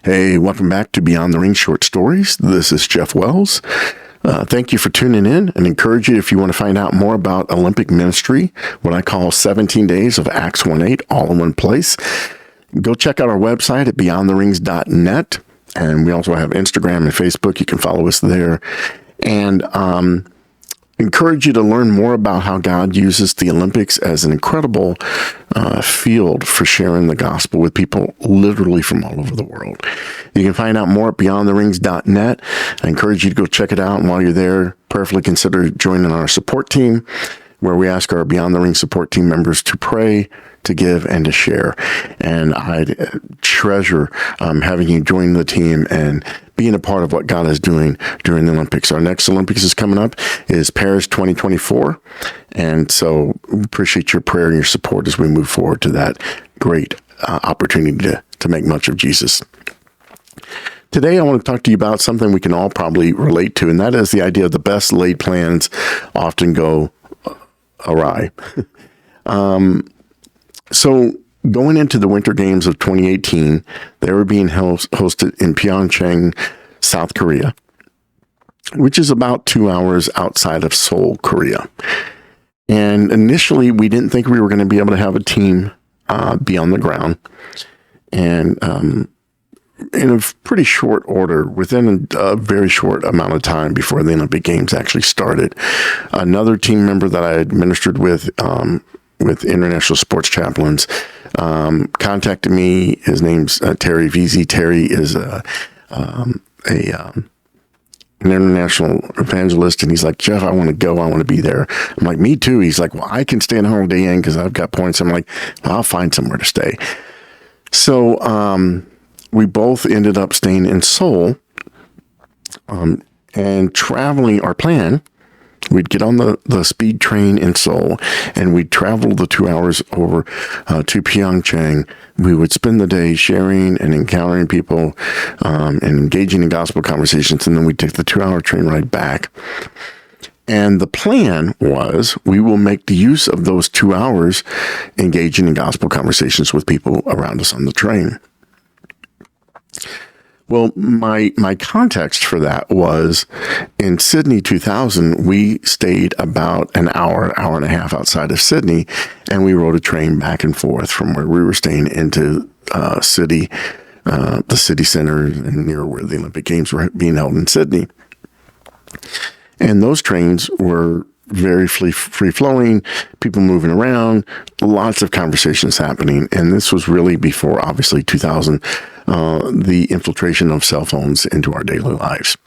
Hey, welcome back to Beyond the Ring Short Stories. This is Jeff Wells. Thank you for tuning in, and encourage you, if you want to find out more about Olympic ministry, what I call 17 days of Acts 1:8, all in one place, go check out our website at beyondtherings.net. And we also have Instagram and Facebook. You can follow us there. And encourage you to learn more about how God uses the Olympics as an incredible field for sharing the gospel with people literally from all over the world. You can find out more at beyondtherings.net. I encourage you to go check it out. And while you're there, prayerfully consider joining our support team, where we ask our Beyond the Ring support team members to pray, to give, and to share. And I treasure having you join the team and being a part of what God is doing during the Olympics. Our next Olympics is coming up is Paris 2024. And so we appreciate your prayer and your support as we move forward to that great opportunity to make much of Jesus. Today, I want to talk to you about something we can all probably relate to, and that is the idea of the best laid plans often go awry. So going into the Winter Games of 2018, they were being hosted in Pyeongchang, South Korea, which is about 2 hours outside of Seoul, Korea. And initially, we didn't think we were going to be able to have a team be on the ground. And in a pretty short order, within a very short amount of time before the Olympic Games actually started, another team member that I had ministered with International Sports Chaplains, contacted me. His name's Terry Veazey. Terry is an international evangelist, and he's like, Jeff, I want to go. I want to be there. I'm like, me too. He's like, well, I can stay in Holiday Inn because I've got points. I'm like, well, I'll find somewhere to stay. So we both ended up staying in Seoul and traveling. Our plan, we'd get on the speed train in Seoul, and we'd travel the 2 hours over to Pyeongchang. We would spend the day sharing and encountering people and engaging in gospel conversations, and then we'd take the 2-hour train ride back. And the plan was we will make the use of those 2 hours engaging in gospel conversations with people around us on the train. Well, my context for that was in Sydney 2000, we stayed about an hour and a half outside of Sydney, and we rode a train back and forth from where we were staying into the city center and near where the Olympic Games were being held in Sydney. And those trains were very free-flowing, people moving around, lots of conversations happening. And this was really before, obviously, 2000, the infiltration of cell phones into our daily lives.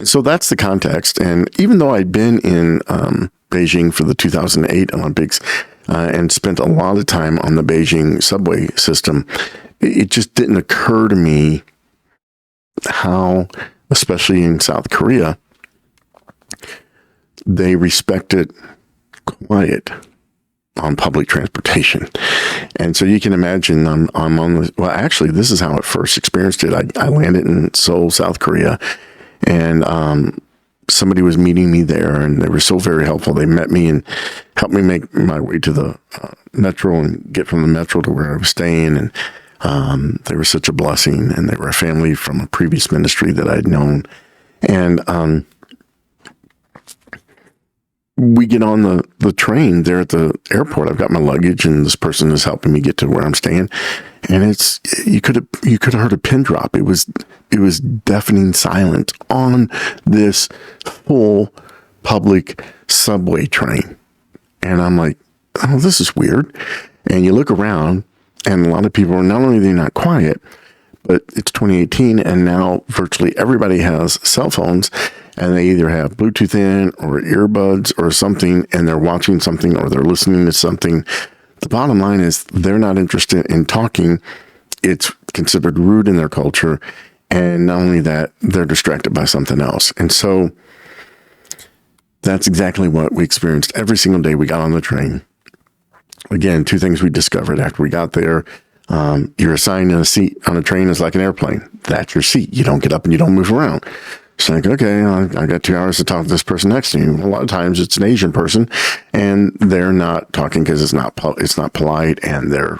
So that's the context. And even though I'd been in Beijing for the 2008 Olympics and spent a lot of time on the Beijing subway system, it just didn't occur to me how, especially in South Korea, they respected quiet on public transportation. And so you can imagine I'm on the, well, actually, this is how I first experienced it. I landed in Seoul, South Korea, and somebody was meeting me there, and they were so very helpful. They met me and helped me make my way to the metro and get from the metro to where I was staying. And they were such a blessing, and they were a family from a previous ministry that I'd known. And we get on the train there at the airport. I've got my luggage, and this person is helping me get to where I'm staying. And you could have heard a pin drop. It was deafening silence on this full public subway train. And I'm like, oh, this is weird. And you look around, and a lot of people are, not only are they not quiet, but it's 2018, and now virtually everybody has cell phones, and they either have Bluetooth in or earbuds or something, and they're watching something or they're listening to something. The bottom line is they're not interested in talking. It's considered rude in their culture. And not only that, they're distracted by something else. And so that's exactly what we experienced every single day we got on the train. Again, two things we discovered after we got there. You're assigned a seat on a train is like an airplane. That's your seat. You don't get up and you don't move around. It's like, okay, I got 2 hours to talk to this person next to me. A lot of times it's an Asian person, and they're not talking because it's not polite, and they're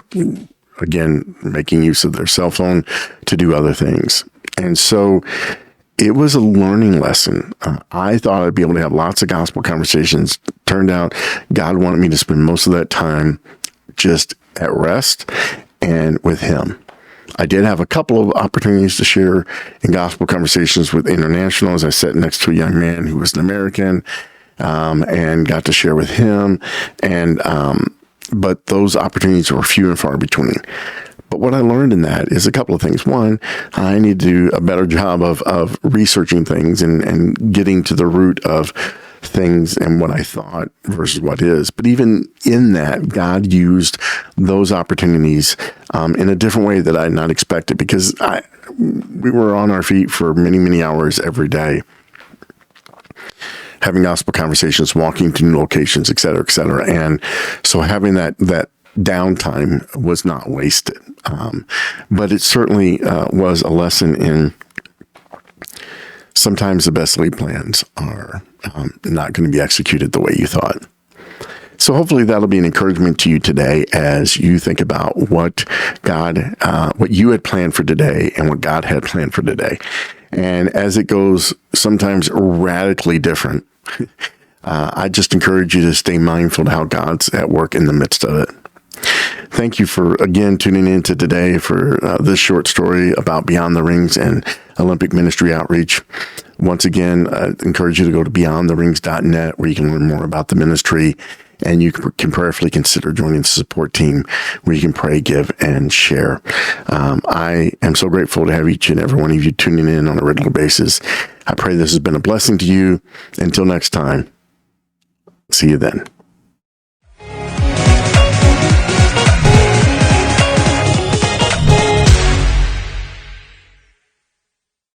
again, making use of their cell phone to do other things. And so it was a learning lesson. I thought I'd be able to have lots of gospel conversations. Turned out God wanted me to spend most of that time just at rest and with him. I did have a couple of opportunities to share in gospel conversations with internationals. I sat next to a young man who was an American, and got to share with him. But those opportunities were few and far between. But what I learned in that is a couple of things. One, I need to do a better job of researching things and getting to the root of things and what I thought versus what is. But even in that, God used those opportunities in a different way that I had not expected, because we were on our feet for many, many hours every day, having gospel conversations, walking to new locations, et cetera, et cetera. And so having that downtime was not wasted. But it certainly was a lesson in sometimes the best laid plans are not going to be executed the way you thought. So hopefully that'll be an encouragement to you today as you think about what you had planned for today and what God had planned for today. And as it goes sometimes radically different, I just encourage you to stay mindful of how God's at work in the midst of it. Thank you for, again, tuning in to today for this short story about Beyond the Rings and Olympic Ministry Outreach. Once again, I encourage you to go to beyondtherings.net, where you can learn more about the ministry, and you can prayerfully consider joining the support team where you can pray, give, and share. I am so grateful to have each and every one of you tuning in on a regular basis. I pray this has been a blessing to you. Until next time, see you then.